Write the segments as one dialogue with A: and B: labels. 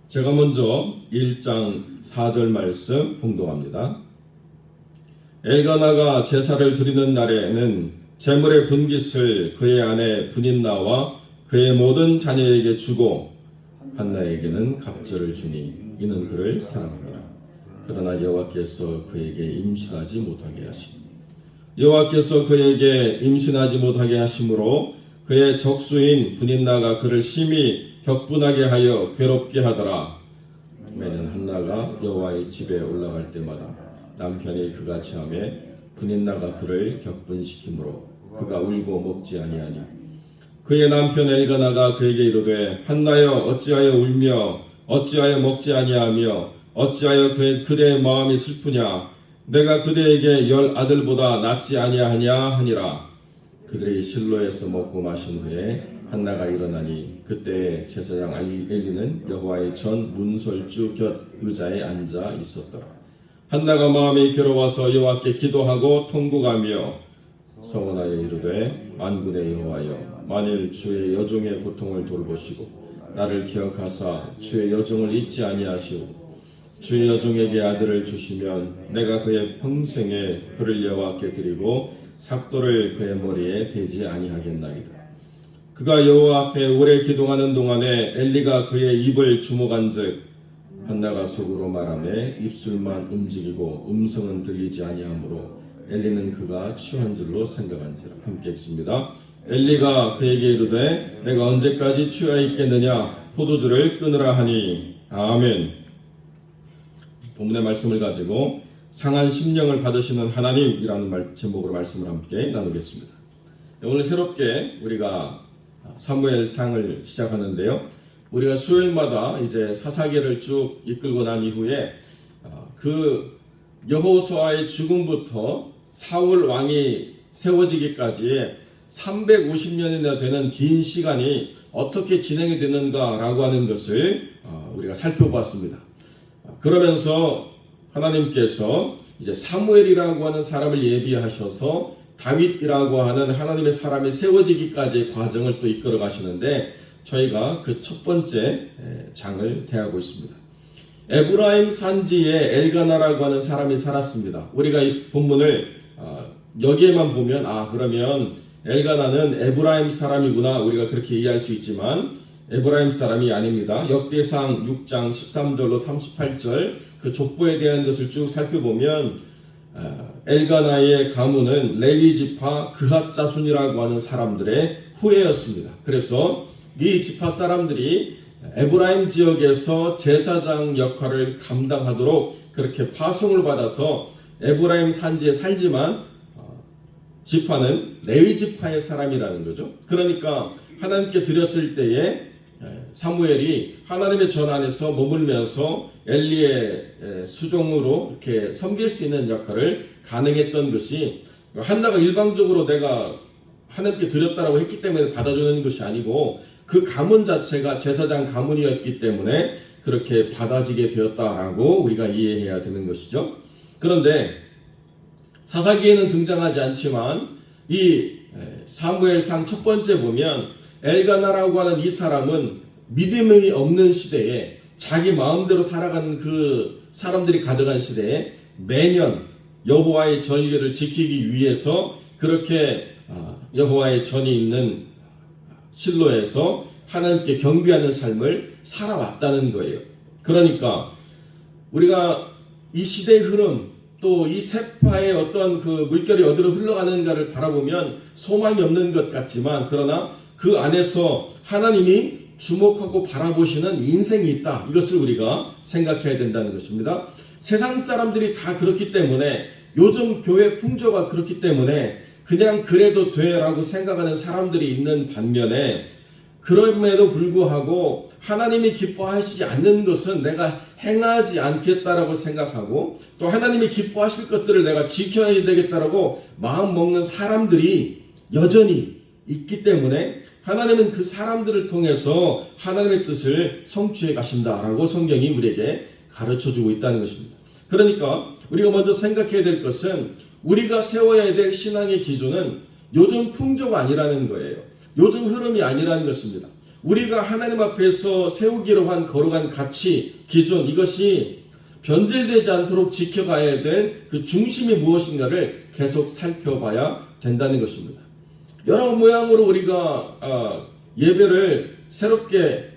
A: 제가 먼저 1장 4절 말씀 봉독합니다. 엘가나가 제사를 드리는 날에는 제물의 분깃을 그의 아내 브닌나와 그의 모든 자녀에게 주고 한나에게는 갑절을 주니 이는 그를 사랑하더라. 그러나 여호와께서 그에게 임신하지 못하게 하시니 여호와께서 그에게 임신하지 못하게 하심으로 그의 적수인 브닌나가 그를 심히 격분하게 하여 괴롭게 하더라. 매년 한나가 여호와의 집에 올라갈 때마다 남편이 그가 체함에 브닌나가 그를 격분시키므로 그가 울고 먹지 아니하니 그의 남편 엘가나가 그에게 이르되 한나여 어찌하여 울며 어찌하여 먹지 아니하며 어찌하여 그대의 마음이 슬프냐 내가 그대에게 10 아들보다 낫지 아니하냐 하니라. 그들이 실로에서 먹고 마신 후에 한나가 일어나니 그때 제사장 엘리는 여호와의 전 문설주 곁 의자에 앉아 있었더라. 한나가 마음이 괴로워서 여호와께 기도하고 통곡하며 서원하여 이르되 만군의 여호와여 만일 주의 여종의 고통을 돌보시고 나를 기억하사 주의 여종을 잊지 아니하시고 주의 여종에게 아들을 주시면 내가 그의 평생에 그를 여호와께 드리고 삭도를 그의 머리에 대지 아니하겠나이다. 그가 여호와 앞에 오래 기도하는 동안에 엘리가 그의 입을 주목한즉 한나가 속으로 말하매 입술만 움직이고 음성은 들리지 아니하므로 엘리는 그가 취한 줄로 생각한지라. 함께 읽습니다. 엘리가 그에게 이르되 내가 언제까지 취하 있겠느냐 포도주를 끊으라 하니. 아멘. 본문의 말씀을 가지고 상한 심령을 받으시는 하나님이라는 제목으로 말씀을 함께 나누겠습니다. 오늘 새롭게 우리가 사무엘상을 시작하는데요. 우리가 수요일마다 이제 사사기를 쭉 이끌고 난 이후에 그 여호수아의 죽음부터 사울 왕이 세워지기까지 350년이나 되는 긴 시간이 어떻게 진행이 되는가라고 하는 것을 우리가 살펴봤습니다. 그러면서 하나님께서 이제 사무엘이라고 하는 사람을 예비하셔서 다윗이라고 하는 하나님의 사람이 세워지기까지의 과정을 또 이끌어 가시는데 저희가 그 첫 번째 장을 대하고 있습니다. 에브라임 산지에 엘가나라고 하는 사람이 살았습니다. 우리가 이 본문을 여기에만 보면 그러면 엘가나는 에브라임 사람이구나 우리가 그렇게 이해할 수 있지만 에브라임 사람이 아닙니다. 역대상 6장 13절로 38절 그 족보에 대한 것을 쭉 살펴보면 엘가나의 가문은 레위 지파 그핫 자손이라고 하는 사람들의 후예였습니다. 그래서 이 지파 사람들이 에브라임 지역에서 제사장 역할을 감당하도록 그렇게 파송을 받아서 에브라임 산지에 살지만 지파는 레위 지파의 사람이라는 거죠. 그러니까 하나님께 드렸을 때에 사무엘이 하나님의 전 안에서 머물면서 엘리의 수종으로 이렇게 섬길 수 있는 역할을 가능했던 것이 한나가 일방적으로 내가 하나님께 드렸다라고 했기 때문에 받아주는 것이 아니고 그 가문 자체가 제사장 가문이었기 때문에 그렇게 받아지게 되었다라고 우리가 이해해야 되는 것이죠. 그런데 사사기에는 등장하지 않지만 이 사무엘상 첫 번째 보면 엘가나라고 하는 이 사람은 믿음이 없는 시대에 자기 마음대로 살아가는 그 사람들이 가득한 시대에 매년 여호와의 전례를 지키기 위해서 그렇게 여호와의 전이 있는 실로에서 하나님께 경배하는 삶을 살아왔다는 거예요. 그러니까 우리가 이 시대의 흐름 또 이 세파의 어떤 그 물결이 어디로 흘러가는가를 바라보면 소망이 없는 것 같지만 그러나 그 안에서 하나님이 주목하고 바라보시는 인생이 있다. 이것을 우리가 생각해야 된다는 것입니다. 세상 사람들이 다 그렇기 때문에 요즘 교회 풍조가 그렇기 때문에 그냥 그래도 돼라고 생각하는 사람들이 있는 반면에 그럼에도 불구하고 하나님이 기뻐하시지 않는 것은 내가 행하지 않겠다라고 생각하고 또 하나님이 기뻐하실 것들을 내가 지켜야 되겠다라고 마음 먹는 사람들이 여전히 있기 때문에 하나님은 그 사람들을 통해서 하나님의 뜻을 성취해 가신다라고 성경이 우리에게 가르쳐주고 있다는 것입니다. 그러니까 우리가 먼저 생각해야 될 것은 우리가 세워야 될 신앙의 기준은 요즘 풍조가 아니라는 거예요. 요즘 흐름이 아니라는 것입니다. 우리가 하나님 앞에서 세우기로 한 거룩한 가치, 기준, 이것이 변질되지 않도록 지켜가야 될 그 중심이 무엇인가를 계속 살펴봐야 된다는 것입니다. 여러 모양으로 우리가 예배를 새롭게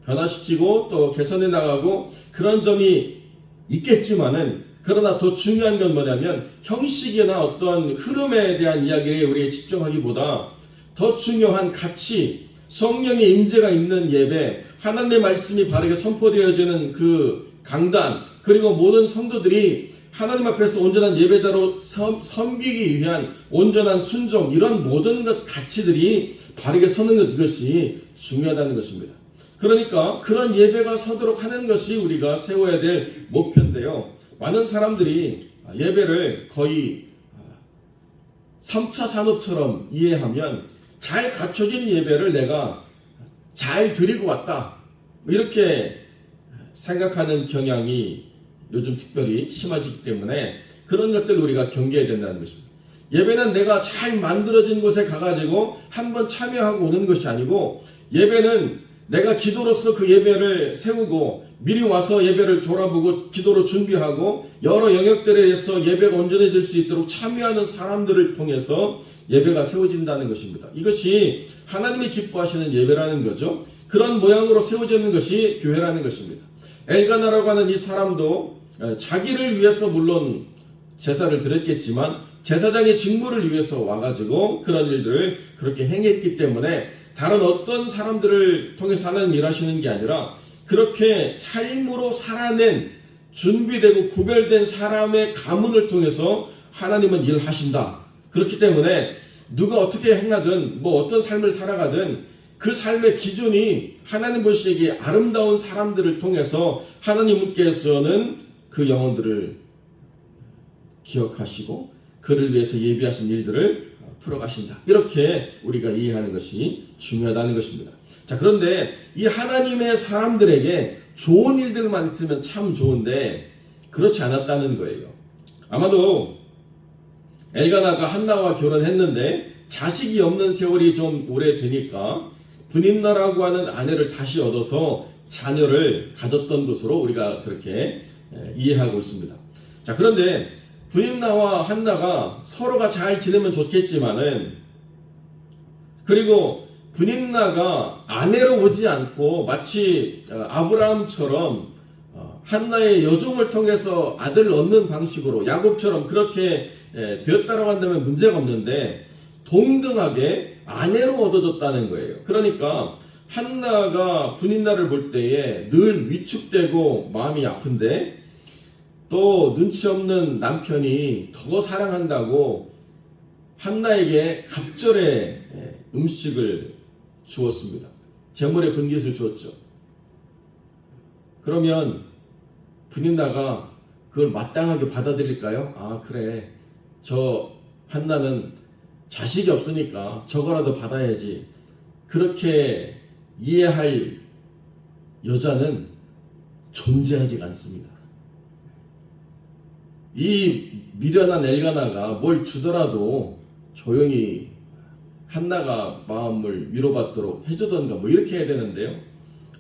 A: 변화시키고 또 개선해 나가고 그런 점이 있겠지만은, 그러나 더 중요한 건 뭐냐면 형식이나 어떤 흐름에 대한 이야기에 우리가 집중하기보다 더 중요한 가치, 성령의 임재가 있는 예배, 하나님의 말씀이 바르게 선포되어지는 그 강단, 그리고 모든 성도들이 하나님 앞에서 온전한 예배자로 섬기기 위한 온전한 순종, 이런 모든 것 가치들이 바르게 서는 것, 이것이 중요하다는 것입니다. 그러니까 그런 예배가 서도록 하는 것이 우리가 세워야 될 목표인데요. 많은 사람들이 예배를 거의 3차 산업처럼 이해하면 잘 갖춰진 예배를 내가 잘 드리고 왔다, 이렇게 생각하는 경향이 요즘 특별히 심해지기 때문에 그런 것들 우리가 경계해야 된다는 것입니다. 예배는 내가 잘 만들어진 곳에 가가지고 한번 참여하고 오는 것이 아니고, 예배는 내가 기도로서 그 예배를 세우고 미리 와서 예배를 돌아보고 기도로 준비하고 여러 영역들에 대해서 예배가 온전해질 수 있도록 참여하는 사람들을 통해서 예배가 세워진다는 것입니다. 이것이 하나님이 기뻐하시는 예배라는 거죠. 그런 모양으로 세워지는 것이 교회라는 것입니다. 엘가나라고 하는 이 사람도 자기를 위해서 물론 제사를 드렸겠지만 제사장의 직무를 위해서 와가지고 그런 일들을 그렇게 행했기 때문에 다른 어떤 사람들을 통해서 하나님 일하시는 게 아니라 그렇게 삶으로 살아낸 준비되고 구별된 사람의 가문을 통해서 하나님은 일하신다. 그렇기 때문에 누가 어떻게 행하든 뭐 어떤 삶을 살아가든 그 삶의 기준이 하나님 보시기에 아름다운 사람들을 통해서 하나님께서는 그 영혼들을 기억하시고 그를 위해서 예비하신 일들을 풀어가신다. 이렇게 우리가 이해하는 것이 중요하다는 것입니다. 자, 그런데 이 하나님의 사람들에게 좋은 일들만 있으면 참 좋은데 그렇지 않았다는 거예요. 아마도 엘가나가 한나와 결혼했는데 자식이 없는 세월이 좀 오래되니까 분인나라고 하는 아내를 다시 얻어서 자녀를 가졌던 것으로 우리가 그렇게 이해하고 있습니다. 자, 그런데 분인나와 한나가 서로가 잘 지내면 좋겠지만은, 그리고 분인나가 아내로 오지 않고 마치 아브라함처럼 한나의 여종을 통해서 아들을 얻는 방식으로 야곱처럼 그렇게 되었다라고 한다면 문제가 없는데 동등하게 아내로 얻어졌다는 거예요. 그러니까 한나가 분인나를 볼 때에 늘 위축되고 마음이 아픈데 또 눈치 없는 남편이 더 사랑한다고 한나에게 갑절의 음식을 주었습니다. 제물의 분깃을 주었죠. 그러면 분인나가 그걸 마땅하게 받아들일까요? 아, 그래, 저 한나는 자식이 없으니까 저거라도 받아야지, 그렇게 이해할 여자는 존재하지 않습니다. 이 미련한 엘가나가 뭘 주더라도 조용히 한나가 마음을 위로받도록 해주던가 뭐 이렇게 해야 되는데요.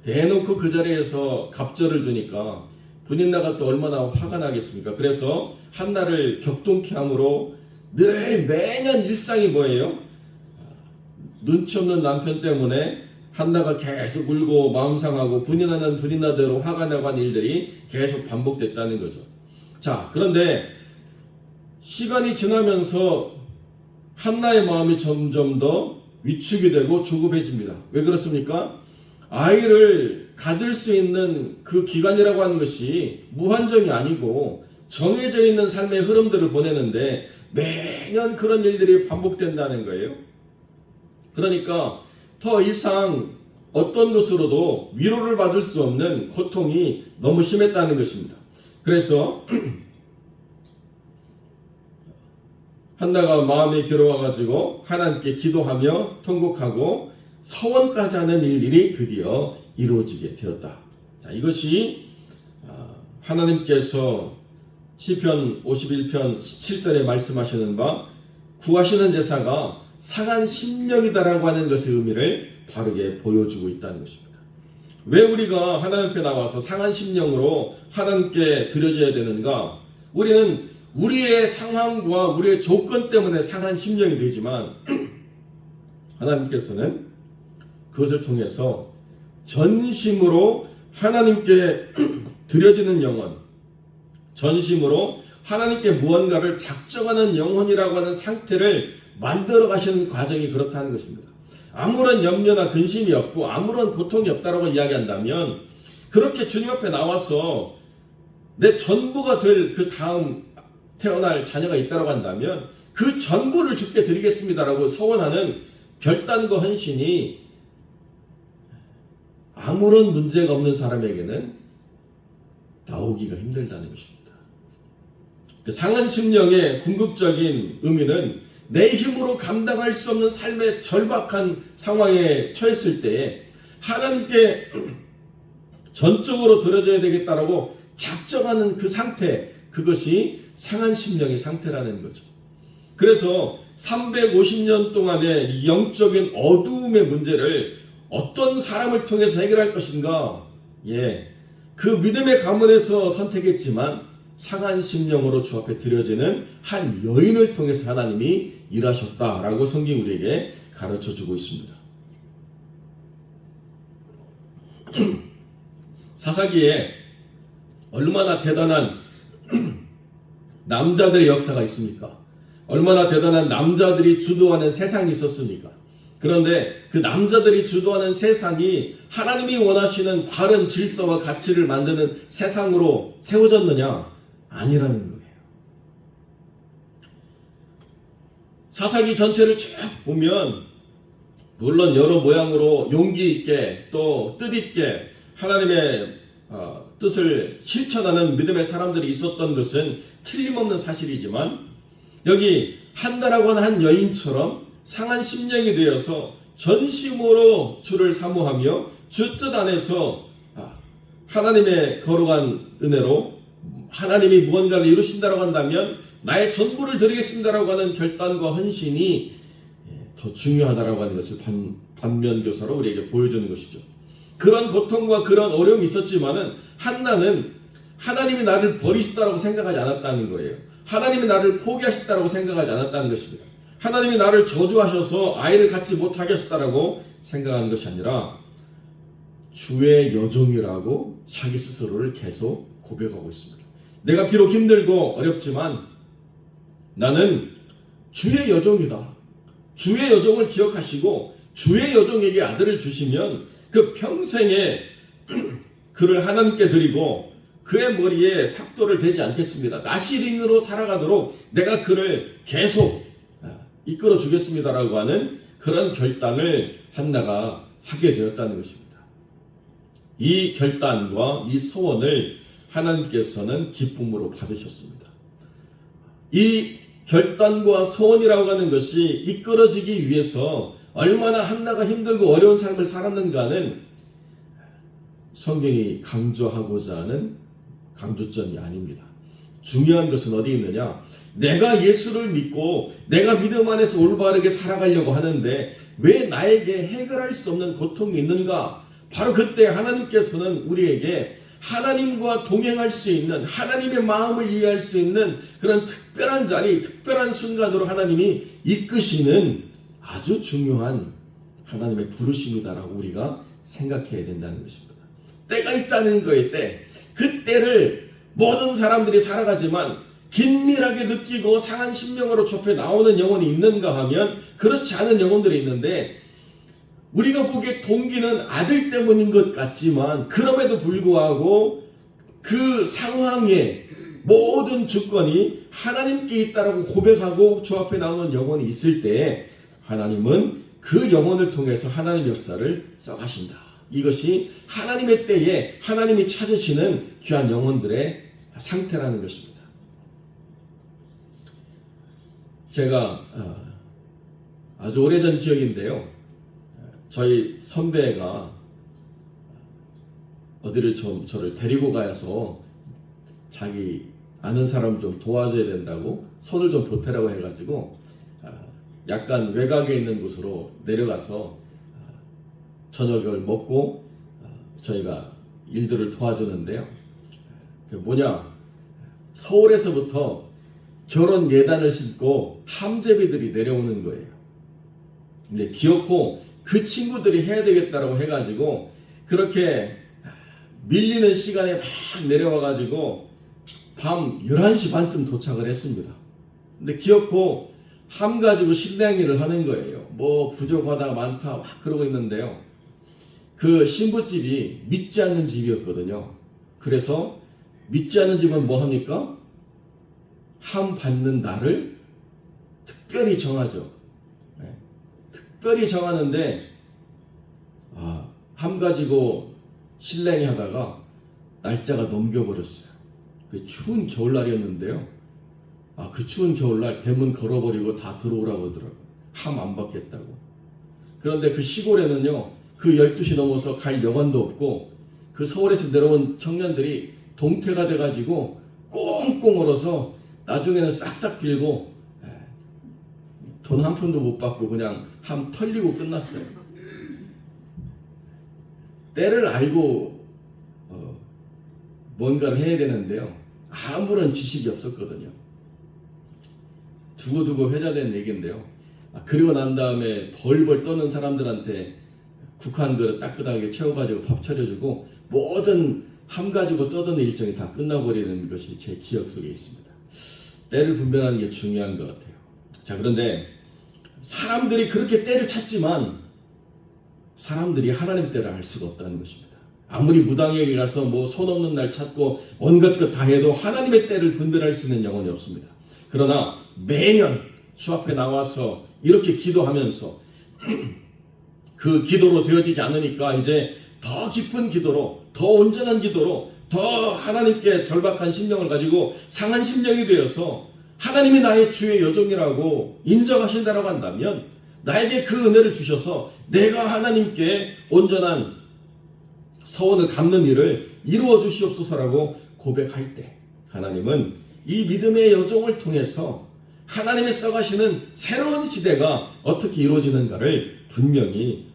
A: 대놓고 그 자리에서 갑절을 주니까 분인나가 또 얼마나 화가 나겠습니까? 그래서 한나를 격동케 함으로 늘 매년 일상이 뭐예요? 눈치 없는 남편 때문에 한나가 계속 울고 마음 상하고 분인나는 분인나대로 화가 나고 한 일들이 계속 반복됐다는 거죠. 자, 그런데 시간이 지나면서 한나의 마음이 점점 더 위축이 되고 조급해집니다. 왜 그렇습니까? 아이를 가질 수 있는 그 기간이라고 하는 것이 무한정이 아니고 정해져 있는 삶의 흐름들을 보내는데 매년 그런 일들이 반복된다는 거예요. 그러니까 더 이상 어떤 것으로도 위로를 받을 수 없는 고통이 너무 심했다는 것입니다. 그래서 한나가 마음이 괴로워가지고 하나님께 기도하며 통곡하고 서원까지 하는 일이 드디어 이루어지게 되었다. 자, 이것이 하나님께서 시편 51편 17절에 말씀하시는 바 구하시는 제사가 상한 심령이다라고 하는 것의 의미를 바르게 보여주고 있다는 것입니다. 왜 우리가 하나님 앞에 나와서 상한 심령으로 하나님께 드려져야 되는가? 우리는 우리의 상황과 우리의 조건 때문에 상한 심령이 되지만 하나님께서는 그것을 통해서 전심으로 하나님께 드려지는 영혼, 전심으로 하나님께 무언가를 작정하는 영혼이라고 하는 상태를 만들어 가시는 과정이 그렇다는 것입니다. 아무런 염려나 근심이 없고 아무런 고통이 없다라고 이야기한다면, 그렇게 주님 앞에 나와서 내 전부가 될 그 다음 태어날 자녀가 있다고 한다면 그 전부를 주께 드리겠습니다라고 서원하는 결단과 헌신이 아무런 문제가 없는 사람에게는 나오기가 힘들다는 것입니다. 상한 심령의 궁극적인 의미는 내 힘으로 감당할 수 없는 삶의 절박한 상황에 처했을 때에 하나님께 전적으로 드려져야 되겠다라고 작정하는 그 상태, 그것이 상한 심령의 상태라는 거죠. 그래서 350년 동안의 영적인 어두움의 문제를 어떤 사람을 통해서 해결할 것인가? 그 믿음의 가문에서 선택했지만 상한 심령으로 주 앞에 드려지는 한 여인을 통해서 하나님이 일하셨다라고 성경이 우리에게 가르쳐주고 있습니다. 사사기에 얼마나 대단한 남자들의 역사가 있습니까? 얼마나 대단한 남자들이 주도하는 세상이 있었습니까? 그런데 그 남자들이 주도하는 세상이 하나님이 원하시는 바른 질서와 가치를 만드는 세상으로 세워졌느냐? 아니라는 거예요. 사사기 전체를 쭉 보면 물론 여러 모양으로 용기 있게 또 뜻있게 하나님의 뜻을 실천하는 믿음의 사람들이 있었던 것은 틀림없는 사실이지만, 여기 한나라고 하는 한 여인처럼 상한 심령이 되어서 전심으로 주를 사모하며 주 뜻 안에서 하나님의 거룩한 은혜로 하나님이 무언가를 이루신다고 한다면 나의 전부를 드리겠습니다라고 하는 결단과 헌신이 더 중요하다라고 하는 것을 반면교사로 우리에게 보여주는 것이죠. 그런 고통과 그런 어려움이 있었지만은 한나는 하나님이 나를 버리셨다라고 생각하지 않았다는 거예요. 하나님이 나를 포기하셨다라고 생각하지 않았다는 것입니다. 하나님이 나를 저주하셔서 아이를 갖지 못하게 하셨다라고 생각하는 것이 아니라 주의 여종이라고 자기 스스로를 계속 고백하고 있습니다. 내가 비록 힘들고 어렵지만 나는 주의 여종이다. 주의 여종을 기억하시고 주의 여종에게 아들을 주시면 그 평생에 그를 하나님께 드리고 그의 머리에 삭도를 대지 않겠습니다. 나시린으로 살아가도록 내가 그를 계속 이끌어 주겠습니다라고 하는 그런 결단을 한나가 하게 되었다는 것입니다. 이 결단과 이 소원을 하나님께서는 기쁨으로 받으셨습니다. 이 결단과 소원이라고 하는 것이 이끌어지기 위해서 얼마나 한나가 힘들고 어려운 삶을 살았는가는 성경이 강조하고자 하는 강조점이 아닙니다. 중요한 것은 어디 있느냐? 내가 예수를 믿고 내가 믿음 안에서 올바르게 살아가려고 하는데 왜 나에게 해결할 수 없는 고통이 있는가? 바로 그때 하나님께서는 우리에게 하나님과 동행할 수 있는, 하나님의 마음을 이해할 수 있는 그런 특별한 자리, 특별한 순간으로 하나님이 이끄시는 아주 중요한 하나님의 부르심이다라고 우리가 생각해야 된다는 것입니다. 때가 있다는 거예요. 때. 그 때를 모든 사람들이 살아가지만 긴밀하게 느끼고 상한 심령으로 좁혀 나오는 영혼이 있는가 하면 그렇지 않은 영혼들이 있는데, 우리가 보기에 동기는 아들 때문인 것 같지만 그럼에도 불구하고 그 상황의 모든 주권이 하나님께 있다라고 고백하고 주 앞에 나오는 영혼이 있을 때 하나님은 그 영혼을 통해서 하나님의 역사를 써가신다. 이것이 하나님의 때에 하나님이 찾으시는 귀한 영혼들의 상태라는 것입니다. 제가 아주 오래전 기억인데요. 저희 선배가 어디를 저를 데리고 가서 자기 아는 사람 좀 도와줘야 된다고 손을 좀 보태라고 해가지고 약간 외곽에 있는 곳으로 내려가서 저녁을 먹고 저희가 일들을 도와주는데요. 서울에서부터 결혼 예단을 싣고 함재비들이 내려오는 거예요. 근데 기어코 그 친구들이 해야 되겠다라고 해가지고 그렇게 밀리는 시간에 막 내려와가지고 밤 11시 반쯤 도착을 했습니다. 근데 기어코 함 가지고 실랭이를 하는 거예요. 뭐 부족하다 많다 막 그러고 있는데요. 그 신부집이 믿지 않는 집이었거든요. 그래서 믿지 않는 집은 뭐 합니까? 함 받는 날을 특별히 정하죠. 네. 특별히 정하는데 함 가지고 실랭이 하다가 날짜가 넘겨버렸어요. 그 추운 겨울날이었는데요. 그 추운 겨울날 대문 걸어버리고 다 들어오라고 하더라고요. 함 안 받겠다고. 그런데 그 시골에는요, 그 12시 넘어서 갈 여관도 없고 그 서울에서 내려온 청년들이 동태가 돼가지고 꽁꽁 얼어서 나중에는 싹싹 빌고 돈 한 푼도 못 받고 그냥 함 털리고 끝났어요. 때를 알고 뭔가를 해야 되는데요. 아무런 지식이 없었거든요. 두고두고 회자된 얘기인데요. 그리고 난 다음에 벌벌 떠는 사람들한테 국한 그릇 따끈하게 채워가지고 밥 차려주고 모든 함 가지고 떠드는 일정이 다 끝나버리는 것이 제 기억 속에 있습니다. 때를 분별하는 게 중요한 것 같아요. 자, 그런데 사람들이 그렇게 때를 찾지만 사람들이 하나님의 때를 알 수가 없다는 것입니다. 아무리 무당에게 가서 뭐 손 없는 날 찾고 온갖 것 다 해도 하나님의 때를 분별할 수 있는 영혼이 없습니다. 그러나 매년 주 앞에 나와서 이렇게 기도하면서 그 기도로 되어지지 않으니까 이제 더 깊은 기도로, 더 온전한 기도로, 더 하나님께 절박한 심령을 가지고 상한 심령이 되어서 하나님이 나의 주의 여종이라고 인정하신다라고 한다면 나에게 그 은혜를 주셔서 내가 하나님께 온전한 서원을 갚는 일을 이루어 주시옵소서라고 고백할 때 하나님은 이 믿음의 여종을 통해서 하나님이 써가시는 새로운 시대가 어떻게 이루어지는가를 분명히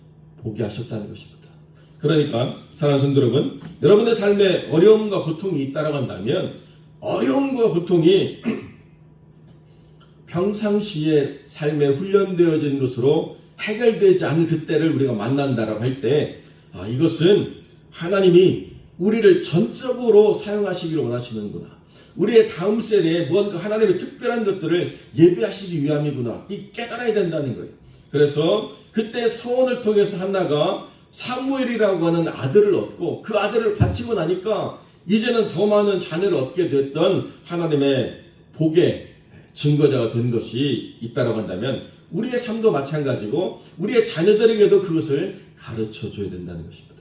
A: 보게 하셨다는 것입니다. 그러니까 사랑하는 성도 여러분, 여러분의 삶에 어려움과 고통이 있다고 한다면 어려움과 고통이 평상시의 삶에 훈련되어진 것으로 해결되지 않은 그때를 우리가 만난다라고 할 때 이것은 하나님이 우리를 전적으로 사용하시기를 원하시는구나. 우리의 다음 세대에 무언가 하나님의 특별한 것들을 예비하시기 위함이구나. 이 깨달아야 된다는 거예요. 그래서 그때 소원을 통해서 한나가 사무엘이라고 하는 아들을 얻고 그 아들을 바치고 나니까 이제는 더 많은 자녀를 얻게 됐던 하나님의 복의 증거자가 된 것이 있다고 한다면 우리의 삶도 마찬가지고 우리의 자녀들에게도 그것을 가르쳐 줘야 된다는 것입니다.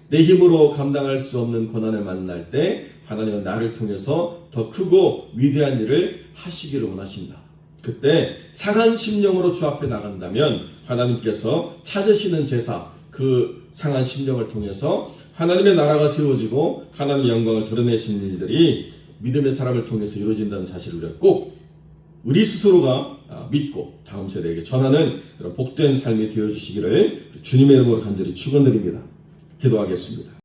A: 내 힘으로 감당할 수 없는 고난을 만날 때 하나님은 나를 통해서 더 크고 위대한 일을 하시기를 원하신다. 그때 상한 심령으로 주 앞에 나간다면 하나님께서 찾으시는 제사, 그 상한 심령을 통해서 하나님의 나라가 세워지고 하나님의 영광을 드러내시는 일들이 믿음의 사람을 통해서 이루어진다는 사실을 우리가 꼭 우리 스스로가 믿고 다음 세대에게 전하는 그런 복된 삶이 되어주시기를 주님의 이름으로 간절히 축원드립니다. 기도하겠습니다.